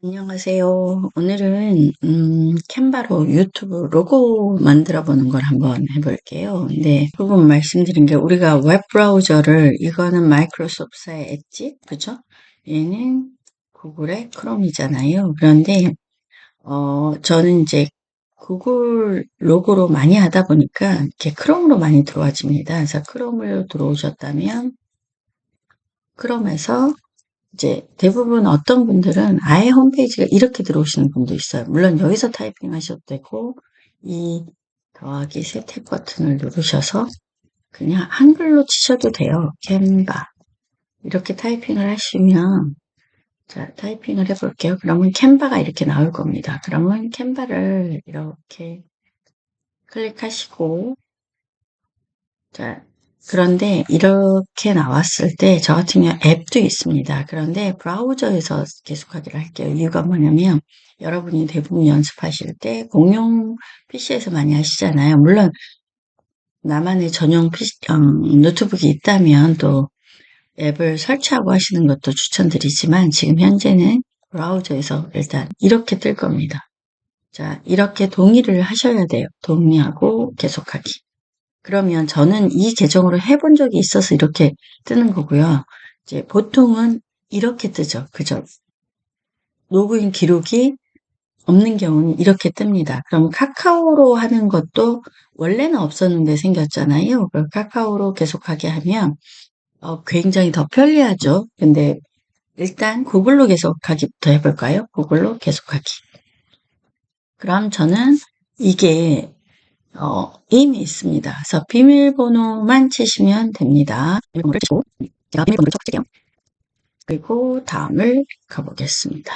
안녕하세요. 오늘은 캔바로 유튜브 로고 만들어 보는 걸 한번 해볼게요. 네, 조금 말씀드린 게 우리가 웹 브라우저를 이거는 마이크로소프트의 엣지, 그죠? 얘는 구글의 크롬이잖아요. 그런데 저는 이제 구글 로고로 많이 하다 보니까 이렇게 크롬으로 많이 들어와집니다. 그래서 크롬으로 들어오셨다면 크롬에서 이제 대부분 어떤 분들은 아예 홈페이지가 이렇게 들어오시는 분도 있어요. 물론 여기서 타이핑 하셔도 되고, 이 더하기 세택 버튼을 누르셔서 그냥 한글로 치셔도 돼요. 캔바. 이렇게 타이핑을 하시면, 자, 타이핑을 해볼게요. 그러면 캔바가 이렇게 나올 겁니다. 그러면 캔바를 이렇게 클릭하시고, 자, 그런데 이렇게 나왔을 때 저 같은 경우 앱도 있습니다. 그런데 브라우저에서 계속하기를 할게요. 이유가 뭐냐면 여러분이 대부분 연습하실 때 공용 PC에서 많이 하시잖아요. 물론 나만의 전용 PC, 노트북이 있다면 또 앱을 설치하고 하시는 것도 추천드리지만 지금 현재는 브라우저에서 일단 이렇게 뜰 겁니다. 자, 이렇게 동의를 하셔야 돼요. 동의하고 계속하기. 그러면 저는 이 계정으로 해본 적이 있어서 이렇게 뜨는 거고요. 이제 보통은 이렇게 뜨죠. 그죠? 로그인 기록이 없는 경우는 이렇게 뜹니다. 그럼 카카오로 하는 것도 원래는 없었는데 생겼잖아요. 그 카카오로 계속하게 하면 굉장히 더 편리하죠. 근데 일단 구글로 계속하기부터 해볼까요? 구글로 계속하기. 그럼 저는 이게 이미 있습니다. 그래서 비밀번호만 치시면 됩니다. 비밀번호를 치고 제가 비밀번호를 쳐볼게요. 그리고 다음을 가보겠습니다.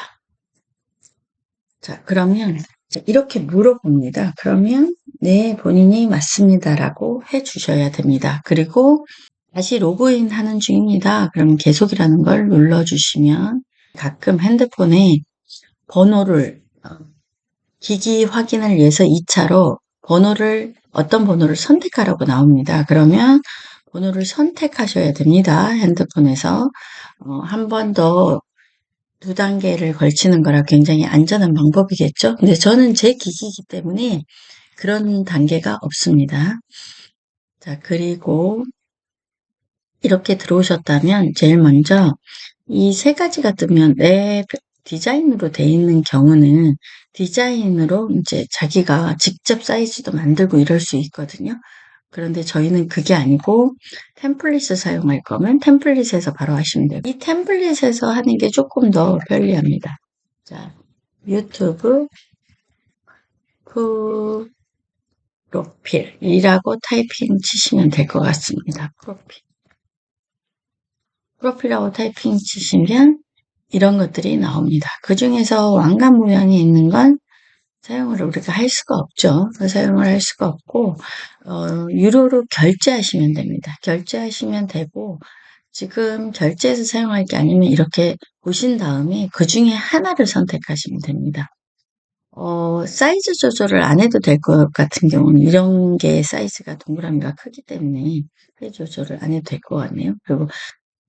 자, 그러면 이렇게 물어봅니다. 그러면 네, 본인이 맞습니다라고 해주셔야 됩니다. 그리고 다시 로그인 하는 중입니다. 그럼 계속이라는 걸 눌러주시면 가끔 핸드폰에 번호를 기기 확인을 위해서 2차로 어떤 번호를 선택하라고 나옵니다. 그러면 번호를 선택하셔야 됩니다. 핸드폰에서. 한 번 더 두 단계를 걸치는 거라 굉장히 안전한 방법이겠죠. 근데 저는 제 기기이기 때문에 그런 단계가 없습니다. 자, 그리고 이렇게 들어오셨다면 제일 먼저 이 세 가지가 뜨면 내 디자인으로 돼 있는 경우는 디자인으로 이제 자기가 직접 사이즈도 만들고 이럴 수 있거든요. 그런데 저희는 그게 아니고 템플릿을 사용할 거면 템플릿에서 바로 하시면 돼요. 이 템플릿에서 하는 게 조금 더 편리합니다. 자, 유튜브 프로필이라고 타이핑 치시면 될 것 같습니다. 프로필이라고 타이핑 치시면 이런 것들이 나옵니다. 그 중에서 왕관 모양이 있는 건 사용을 우리가 할 수가 없죠. 사용을 할 수가 없고, 유료로 결제하시면 됩니다. 결제하시면 되고, 지금 결제해서 사용할 게 아니면 이렇게 보신 다음에 그 중에 하나를 선택하시면 됩니다. 사이즈 조절을 안 해도 될 것 같은 경우는 이런 게 사이즈가 동그라미가 크기 때문에 사이즈 조절을 안 해도 될 것 같네요. 그리고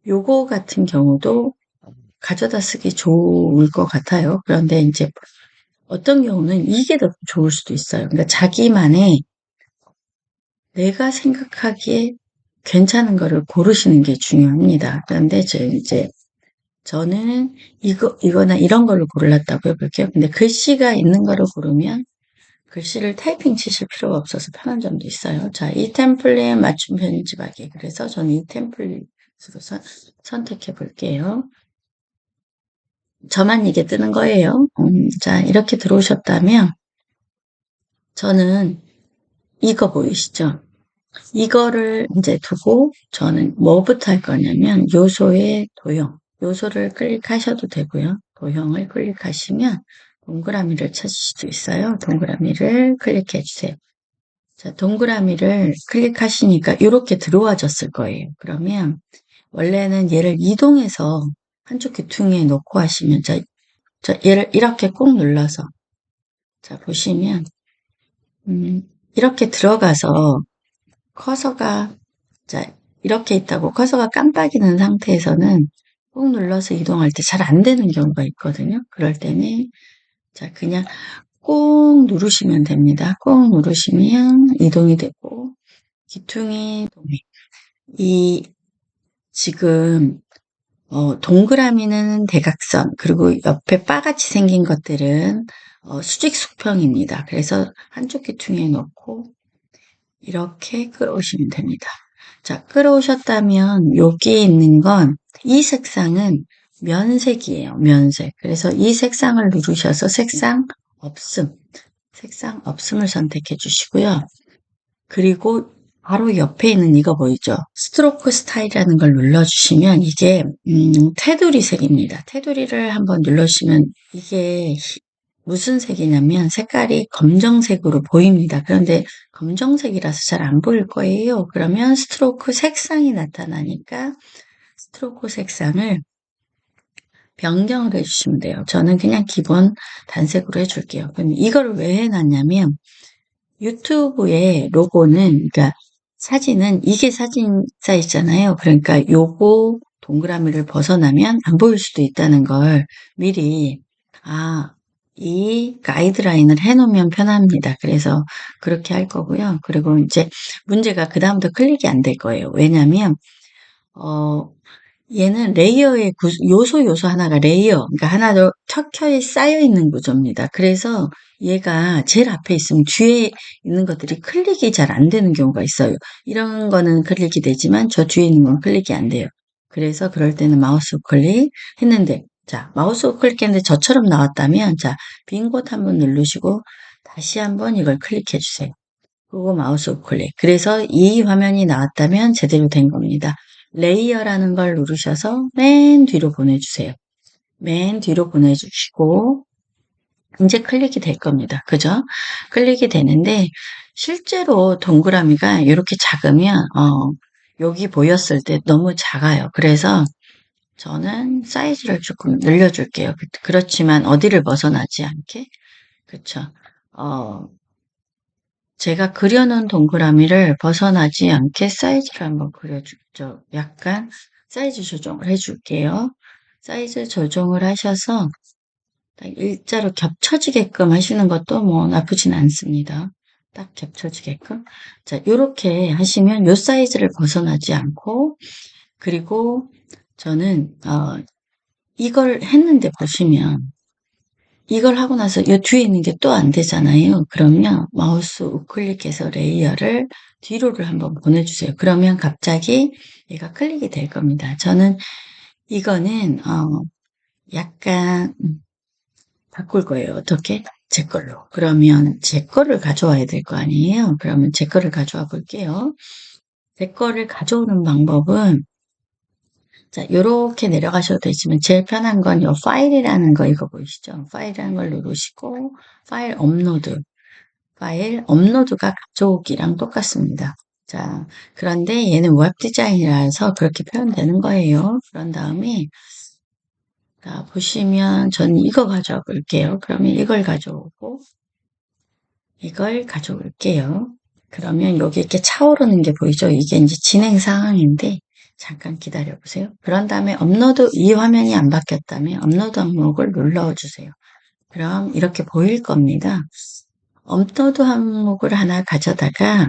요거 같은 경우도 가져다 쓰기 좋을 것 같아요. 그런데 이제 어떤 경우는 이게 더 좋을 수도 있어요. 그러니까 자기만의 내가 생각하기에 괜찮은 거를 고르시는 게 중요합니다. 그런데 저는 이거나 이런 걸로 골랐다고 해볼게요. 근데 글씨가 있는 거를 고르면 글씨를 타이핑 치실 필요가 없어서 편한 점도 있어요. 자, 이 템플릿 맞춤 편집하기. 그래서 저는 이 템플릿으로 선택해 볼게요. 저만 이게 뜨는 거예요. 자, 이렇게 들어오셨다면 저는 이거 보이시죠? 이거를 이제 두고 저는 뭐부터 할 거냐면 요소의 도형. 요소를 클릭하셔도 되고요. 도형을 클릭하시면 동그라미를 찾을 수도 있어요. 동그라미를 클릭해 주세요. 자, 동그라미를 클릭하시니까 이렇게 들어와졌을 거예요. 그러면 원래는 얘를 이동해서 한쪽 귀퉁이에 놓고 하시면 얘를 이렇게 꾹 눌러서 자 보시면 이렇게 들어가서 커서가 자 이렇게 있다고 커서가 깜빡이는 상태에서는 꾹 눌러서 이동할 때 잘 안 되는 경우가 있거든요. 그럴 때는 자 그냥 꾹 누르시면 됩니다. 꾹 누르시면 이동이 되고 귀퉁이 이 지금 동그라미는 대각선 그리고 옆에 바같이 생긴 것들은 수직 수평입니다. 그래서 한쪽 귀퉁이에 넣고 이렇게 끌어오시면 됩니다. 자, 끌어오셨다면 여기에 있는 건 이 색상은 면색이에요. 면색. 그래서 이 색상을 누르셔서 색상 없음을 선택해 주시고요. 그리고 바로 옆에 있는 이거 보이죠? 스트로크 스타일이라는 걸 눌러주시면 이게 테두리 색입니다. 테두리를 한번 눌러주시면 이게 무슨 색이냐면 색깔이 검정색으로 보입니다. 그런데 검정색이라서 잘 안 보일 거예요. 그러면 스트로크 색상이 나타나니까 스트로크 색상을 변경을 해주시면 돼요. 저는 그냥 기본 단색으로 해줄게요. 그럼 이걸 왜 해놨냐면 유튜브의 로고는, 그러니까 사진은 이게 사진 사이즈잖아요. 그러니까 요거 동그라미를 벗어나면 안 보일 수도 있다는 걸 미리, 이 가이드라인을 해놓으면 편합니다. 그래서 그렇게 할 거고요. 그리고 이제 문제가 그다음부터 클릭이 안 될 거예요. 왜냐면, 얘는 레이어의 요소 하나가 레이어, 그러니까 하나 더 켜켜이 쌓여 있는 구조입니다. 그래서 얘가 제일 앞에 있으면 뒤에 있는 것들이 클릭이 잘 안 되는 경우가 있어요. 이런 거는 클릭이 되지만 저 뒤에 있는 건 클릭이 안 돼요. 그래서 그럴 때는 마우스 우클릭 했는데, 자, 마우스 우클릭 했는데 저처럼 나왔다면, 자, 빈 곳 한번 누르시고 다시 한번 이걸 클릭해 주세요. 그리고 마우스 우클릭. 그래서 이 화면이 나왔다면 제대로 된 겁니다. 레이어라는 걸 누르셔서 맨 뒤로 보내주세요. 맨 뒤로 보내주시고 이제 클릭이 될 겁니다. 그죠? 클릭이 되는데 실제로 동그라미가 이렇게 작으면 여기 보였을 때 너무 작아요. 그래서 저는 사이즈를 조금 늘려줄게요. 그렇지만 어디를 벗어나지 않게. 그쵸? 제가 그려놓은 동그라미를 벗어나지 않게 사이즈를 한번 그려주죠. 약간 사이즈 조정을 해줄게요. 사이즈 조정을 하셔서 딱 일자로 겹쳐지게끔 하시는 것도 뭐 나쁘진 않습니다. 딱 겹쳐지게끔. 자, 요렇게 하시면 요 사이즈를 벗어나지 않고, 그리고 저는, 이걸 했는데 보시면, 이걸 하고 나서 이 뒤에 있는 게 또 안 되잖아요. 그러면 마우스 우클릭해서 레이어를 뒤로를 한번 보내주세요. 그러면 갑자기 얘가 클릭이 될 겁니다. 저는 이거는 약간 바꿀 거예요. 어떻게? 제 걸로. 그러면 제 거를 가져와야 될 거 아니에요. 그러면 제 거를 가져와 볼게요. 제 거를 가져오는 방법은 자, 요렇게 내려가셔도 되지만 제일 편한 건 요 파일이라는 거 이거 보이시죠? 파일이라는 걸 누르시고 파일 업로드가 가져오기랑 똑같습니다. 자, 그런데 얘는 웹 디자인이라서 그렇게 표현되는 거예요. 그런 다음에 자, 보시면 전 이거 가져와 볼게요. 그러면 이걸 가져오고 이걸 가져올게요. 그러면 여기 이렇게 차오르는 게 보이죠? 이게 이제 진행 상황인데 잠깐 기다려 보세요. 그런 다음에 업로드 이 화면이 안 바뀌었다면 업로드 항목을 눌러주세요. 그럼 이렇게 보일 겁니다. 업로드 항목을 하나 가져다가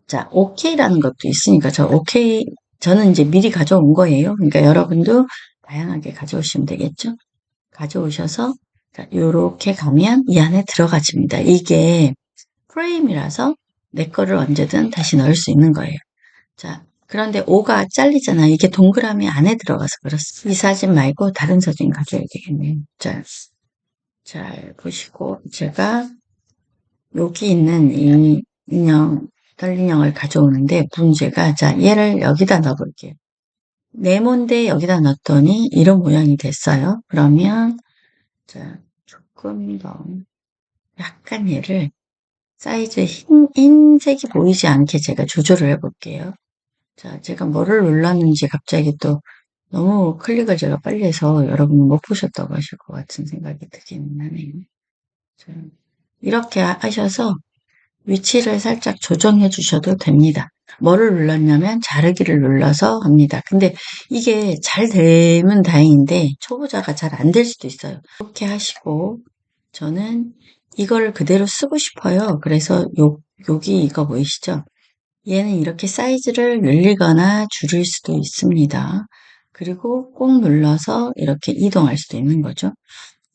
자, OK라는 것도 있으니까 저 OK 저는 이제 미리 가져온 거예요. 그러니까 여러분도 다양하게 가져오시면 되겠죠? 가져오셔서 자, 요렇게 가면 이 안에 들어가집니다. 이게 프레임이라서 내 거를 언제든 다시 넣을 수 있는 거예요. 자, 그런데 5가 잘리잖아. 이게 동그라미 안에 들어가서 그렇습니다. 이 사진 말고 다른 사진 가져야 되겠네요. 자, 잘 보시고 제가 여기 있는 이 인형, 털인형을 가져오는데 문제가 자, 얘를 여기다 넣어볼게요. 네모인데 여기다 넣었더니 이런 모양이 됐어요. 그러면 자, 조금 더 약간 얘를 사이즈 흰색이 보이지 않게 제가 조절을 해볼게요. 자, 제가 뭐를 눌렀는지 갑자기 또 너무 클릭을 제가 빨리 해서 여러분은 못 보셨다고 하실 것 같은 생각이 들기는 하네요. 자, 이렇게 하셔서 위치를 살짝 조정해 주셔도 됩니다. 뭐를 눌렀냐면 자르기를 눌러서 합니다. 근데 이게 잘 되면 다행인데 초보자가 잘 안 될 수도 있어요. 이렇게 하시고 저는 이걸 그대로 쓰고 싶어요. 그래서 여기 이거 보이시죠? 얘는 이렇게 사이즈를 늘리거나 줄일 수도 있습니다. 그리고 꼭 눌러서 이렇게 이동할 수도 있는 거죠.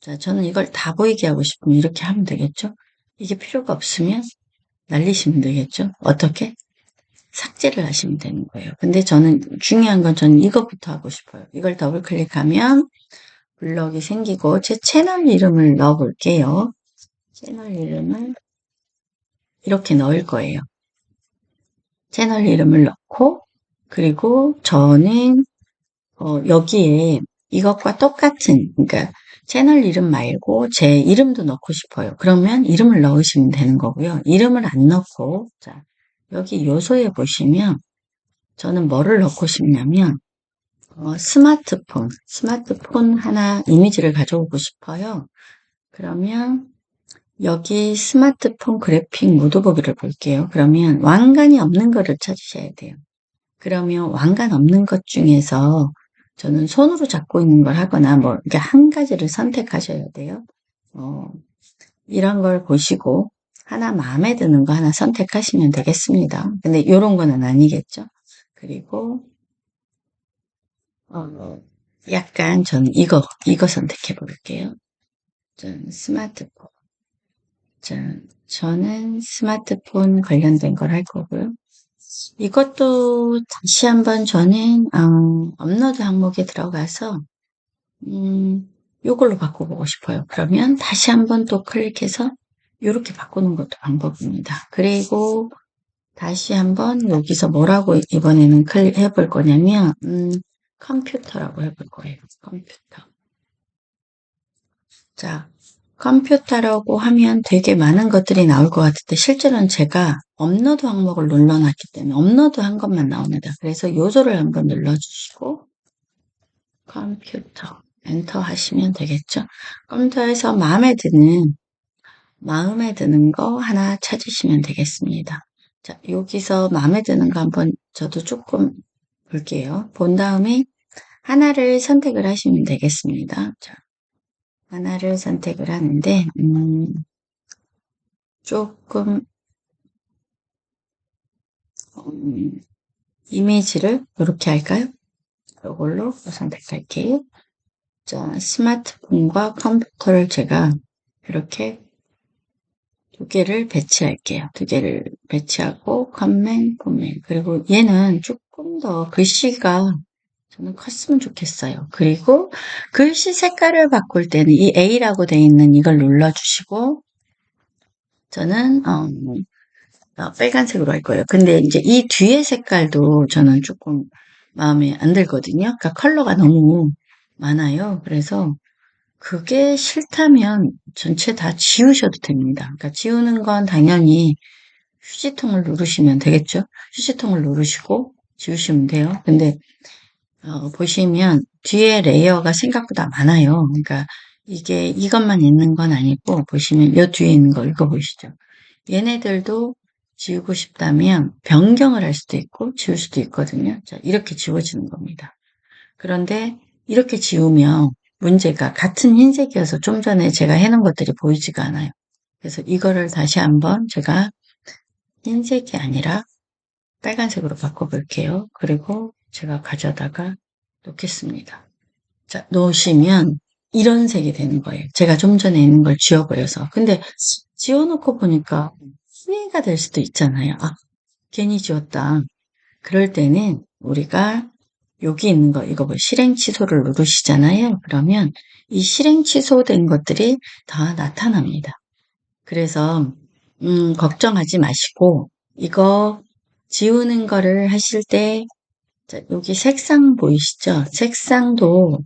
자, 저는 이걸 다 보이게 하고 싶으면 이렇게 하면 되겠죠? 이게 필요가 없으면 날리시면 되겠죠? 어떻게? 삭제를 하시면 되는 거예요. 근데 저는 중요한 건 저는 이것부터 하고 싶어요. 이걸 더블 클릭하면 블럭이 생기고 제 채널 이름을 넣어 볼게요. 채널 이름을 이렇게 넣을 거예요. 채널 이름을 넣고 그리고 저는 여기에 이것과 똑같은 그러니까 채널 이름 말고 제 이름도 넣고 싶어요. 그러면 이름을 넣으시면 되는 거고요. 이름을 안 넣고 자 여기 요소에 보시면 저는 뭐를 넣고 싶냐면 스마트폰 하나 이미지를 가져오고 싶어요. 그러면 여기 스마트폰 그래픽 모드 보기를 볼게요. 그러면 왕관이 없는 거를 찾으셔야 돼요. 그러면 왕관 없는 것 중에서 저는 손으로 잡고 있는 걸 하거나 뭐 이렇게 한 가지를 선택하셔야 돼요. 어, 이런 걸 보시고 하나 마음에 드는 거 하나 선택하시면 되겠습니다. 근데 이런 거는 아니겠죠. 그리고 약간 저는 이거 선택해 볼게요. 스마트폰. 저는 스마트폰 관련된 걸 할 거고요. 이것도 다시 한번 저는 업로드 항목에 들어가서 요걸로 바꿔보고 싶어요. 그러면 다시 한번 또 클릭해서 이렇게 바꾸는 것도 방법입니다. 그리고 다시 한번 여기서 뭐라고 이번에는 클릭해 볼 거냐면 컴퓨터라고 해볼 거예요. 컴퓨터. 자, 컴퓨터라고 하면 되게 많은 것들이 나올 것 같은데 실제로는 제가 업로드 항목을 눌러놨기 때문에 업로드 한 것만 나옵니다. 그래서 요소를 한번 눌러주시고 컴퓨터 엔터 하시면 되겠죠. 컴퓨터에서 마음에 드는 거 하나 찾으시면 되겠습니다. 자, 여기서 마음에 드는 거 한번 저도 조금 볼게요. 본 다음에 하나를 선택을 하시면 되겠습니다. 자, 하나를 선택을 하는데 조금 이미지를 이렇게 할까요? 이걸로 선택할게요. 자, 스마트폰과 컴퓨터를 제가 이렇게 두 개를 배치할게요. 두 개를 배치하고 컴맹, 폼맹. 그리고 얘는 조금 더 글씨가 저는 컸으면 좋겠어요. 그리고 글씨 색깔을 바꿀 때는 이 A라고 되어 있는 이걸 눌러주시고 저는 빨간색으로 할 거예요. 근데 이제 이 뒤에 색깔도 저는 조금 마음에 안 들거든요. 그러니까 컬러가 너무 많아요. 그래서 그게 싫다면 전체 다 지우셔도 됩니다. 그러니까 지우는 건 당연히 휴지통을 누르시면 되겠죠. 휴지통을 누르시고 지우시면 돼요. 근데 보시면 뒤에 레이어가 생각보다 많아요. 그러니까 이게 이것만 있는 건 아니고 보시면 이 뒤에 있는 거 이거 보이시죠? 얘네들도 지우고 싶다면 변경을 할 수도 있고 지울 수도 있거든요. 자, 이렇게 지워지는 겁니다. 그런데 이렇게 지우면 문제가 같은 흰색이어서 좀 전에 제가 해놓은 것들이 보이지가 않아요. 그래서 이거를 다시 한번 제가 흰색이 아니라 빨간색으로 바꿔볼게요. 그리고 제가 가져다가 놓겠습니다. 자, 놓으시면 이런 색이 되는 거예요. 제가 좀 전에 있는 걸 지워버려서. 근데 지워놓고 보니까 후회가 될 수도 있잖아요. 아, 괜히 지웠다. 그럴 때는 우리가 여기 있는 거, 이거 뭐 실행 취소를 누르시잖아요. 그러면 이 실행 취소된 것들이 다 나타납니다. 그래서, 걱정하지 마시고, 이거 지우는 거를 하실 때, 자, 여기 색상 보이시죠? 색상도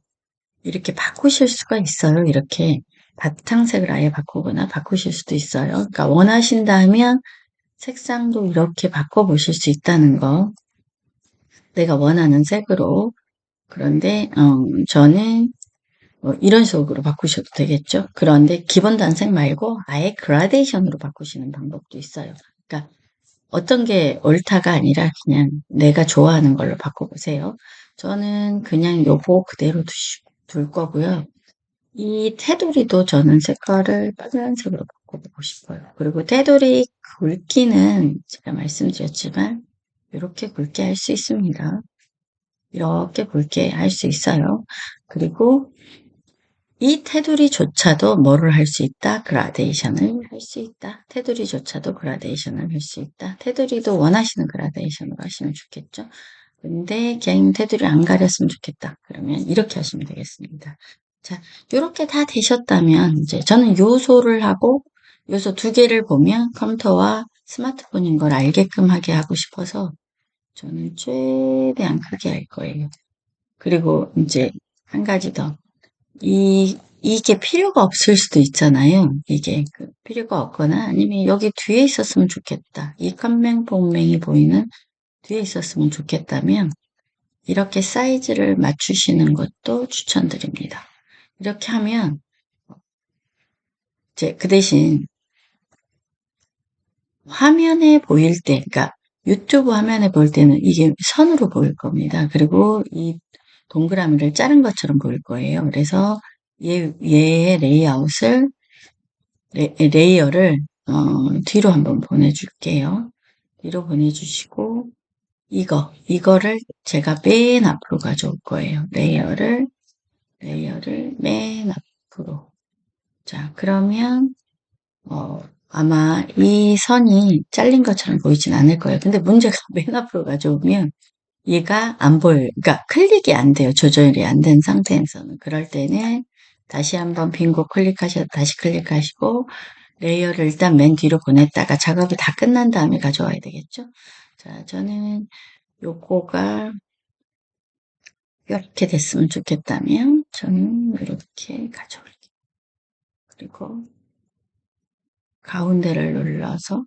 이렇게 바꾸실 수가 있어요. 이렇게 바탕색을 아예 바꾸거나 바꾸실 수도 있어요. 그러니까 원하신다면 색상도 이렇게 바꿔보실 수 있다는 거. 내가 원하는 색으로. 그런데 저는 이런 식으로 바꾸셔도 되겠죠. 그런데 기본 단색 말고 아예 그라데이션으로 바꾸시는 방법도 있어요. 그러니까 어떤 게 옳다가 아니라 그냥 내가 좋아하는 걸로 바꿔보세요. 저는 그냥 요거 그대로 둘 거고요. 이 테두리도 저는 색깔을 빨간색으로 바꿔보고 싶어요. 그리고 테두리 굵기는 제가 말씀드렸지만 이렇게 굵게 할 수 있습니다. 이렇게 굵게 할 수 있어요. 그리고 이 테두리조차도 뭐를 할 수 있다? 그라데이션을 할 수 있다. 테두리조차도 그라데이션을 할 수 있다. 테두리도 원하시는 그라데이션으로 하시면 좋겠죠. 근데 그냥 테두리 안 가렸으면 좋겠다. 그러면 이렇게 하시면 되겠습니다. 자, 이렇게 다 되셨다면 이제 저는 요소를 하고 요소 두 개를 보면 컴퓨터와 스마트폰인 걸 알게끔 하게 하고 싶어서 저는 최대한 크게 할 거예요. 그리고 이제 한 가지 더. 이게 필요가 없을 수도 있잖아요. 이게 필요가 없거나 아니면 여기 뒤에 있었으면 좋겠다. 이 컴맹 본맹이 보이는 뒤에 있었으면 좋겠다면 이렇게 사이즈를 맞추시는 것도 추천드립니다. 이렇게 하면 이제 그 대신 화면에 보일 때, 그러니까 유튜브 화면에 보일 때는 이게 선으로 보일 겁니다. 그리고 이 동그라미를 자른 것처럼 보일 거예요. 그래서 얘의 레이아웃을 레이어를 뒤로 한번 보내줄게요. 뒤로 보내주시고 이거를 제가 맨 앞으로 가져올 거예요. 레이어를 맨 앞으로. 자, 그러면 아마 이 선이 잘린 것처럼 보이진 않을 거예요. 근데 문제가 맨 앞으로 가져오면 얘가 안 보여요. 그러니까 클릭이 안 돼요. 조절이 안 된 상태에서는. 그럴 때는 다시 한번 빈곳 클릭하셔서 다시 클릭하시고 레이어를 일단 맨 뒤로 보냈다가 작업이 다 끝난 다음에 가져와야 되겠죠. 자, 저는 요거가 이렇게 됐으면 좋겠다면 저는 이렇게 가져올게요. 그리고 가운데를 눌러서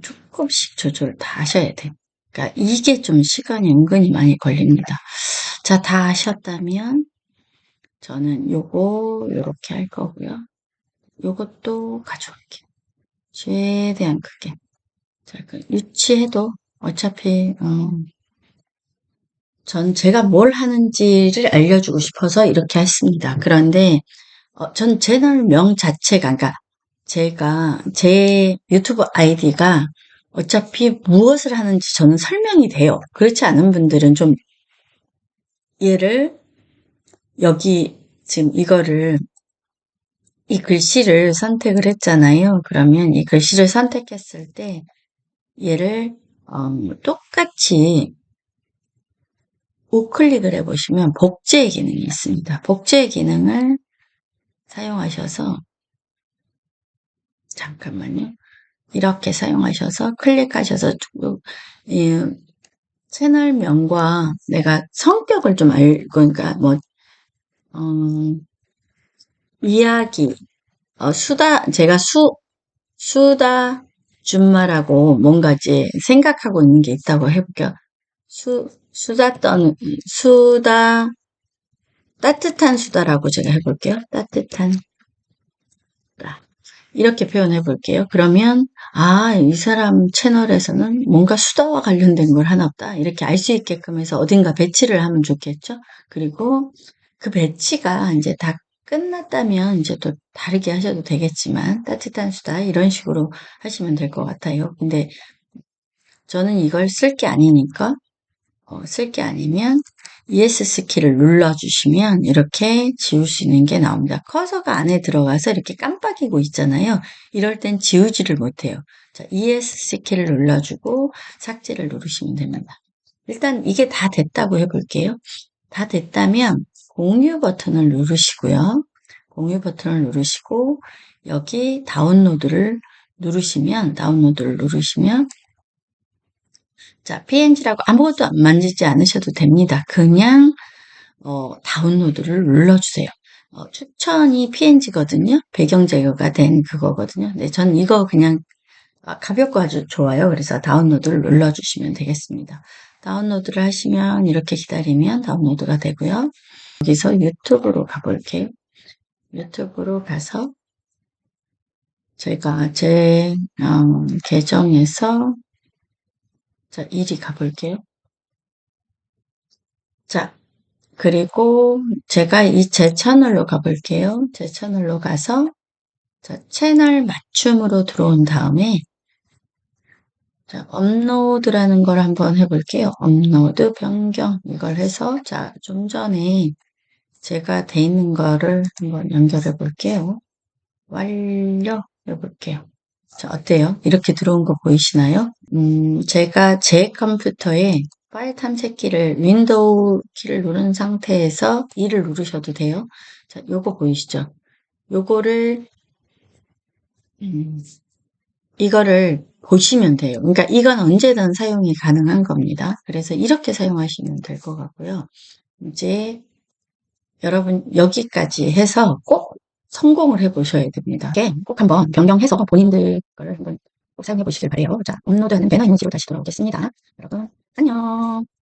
조금씩 조절 다 하셔야 돼요. 그러니까 이게 좀 시간이 은근히 많이 걸립니다. 자, 다 하셨다면 저는 요렇게 할 거고요. 요것도 가져올게요. 최대한 크게. 자, 유치해도 어차피 전 제가 뭘 하는지를 알려주고 싶어서 이렇게 했습니다. 그런데 전 채널명 자체가 그러니까 제 유튜브 아이디가 어차피 무엇을 하는지 저는 설명이 돼요. 그렇지 않은 분들은 좀 얘를 여기 지금 이 글씨를 선택을 했잖아요. 그러면 이 글씨를 선택했을 때 얘를 똑같이 우클릭을 해보시면 복제의 기능이 있습니다. 복제의 기능을 사용하셔서 잠깐만요. 이렇게 사용하셔서 클릭하셔서 이 채널명과 내가 성격을 좀 알고 그러니까 뭐 이야기 제가 수다 준마라고 뭔가 이제 생각하고 있는 게 있다고 해볼게요. 수다 따뜻한 수다라고 제가 해볼게요. 따뜻한 수다. 이렇게 표현해 볼게요. 그러면, 이 사람 채널에서는 뭔가 수다와 관련된 걸 하나 보다. 이렇게 알 수 있게끔 해서 어딘가 배치를 하면 좋겠죠. 그리고 그 배치가 이제 다 끝났다면 이제 또 다르게 하셔도 되겠지만, 따뜻한 수다, 이런 식으로 하시면 될 것 같아요. 근데 저는 이걸 쓸 게 아니니까, 쓸 게 아니면 ES 키를 눌러주시면 이렇게 지울 수 있는 게 나옵니다. 커서가 안에 들어가서 이렇게 깜빡이고 있잖아요. 이럴 땐 지우지를 못해요. 자, ES 키를 눌러주고 삭제를 누르시면 됩니다. 일단 이게 다 됐다고 해볼게요. 다 됐다면 공유 버튼을 누르시고요. 공유 버튼을 누르시고 여기 다운로드를 누르시면 자, PNG라고 아무것도 만지지 않으셔도 됩니다. 그냥 다운로드를 눌러주세요. 추천이 PNG거든요. 배경 제거가 된 그거거든요. 네, 전 이거 그냥 가볍고 아주 좋아요. 그래서 다운로드를 눌러주시면 되겠습니다. 다운로드를 하시면 이렇게 기다리면 다운로드가 되고요. 여기서 유튜브로 가볼게요. 유튜브로 가서 제가 제 계정에서 자, 이리 가볼게요. 자, 그리고 제가 제 채널로 가볼게요. 제 채널로 가서 자, 채널 맞춤으로 들어온 다음에 자, 업로드라는 걸 한번 해볼게요. 업로드 변경 이걸 해서 자, 좀 전에 제가 돼 있는 거를 한번 연결해 볼게요. 완료 해볼게요. 자, 어때요? 이렇게 들어온 거 보이시나요? 제가 제 컴퓨터에 파일 탐색기를 윈도우 키를 누른 상태에서 2를 누르셔도 돼요. 자, 요거 보이시죠? 요거를 이거를 보시면 돼요. 그러니까 이건 언제든 사용이 가능한 겁니다. 그래서 이렇게 사용하시면 될 것 같고요. 이제 여러분 여기까지 해서 꼭 성공을 해 보셔야 됩니다. 이게 꼭 한번 변경해서 본인들 거를 한번 꼭 사용해 보시길 바래요. 자, 업로드하는 배너 이미지로 다시 돌아오겠습니다. 여러분 안녕.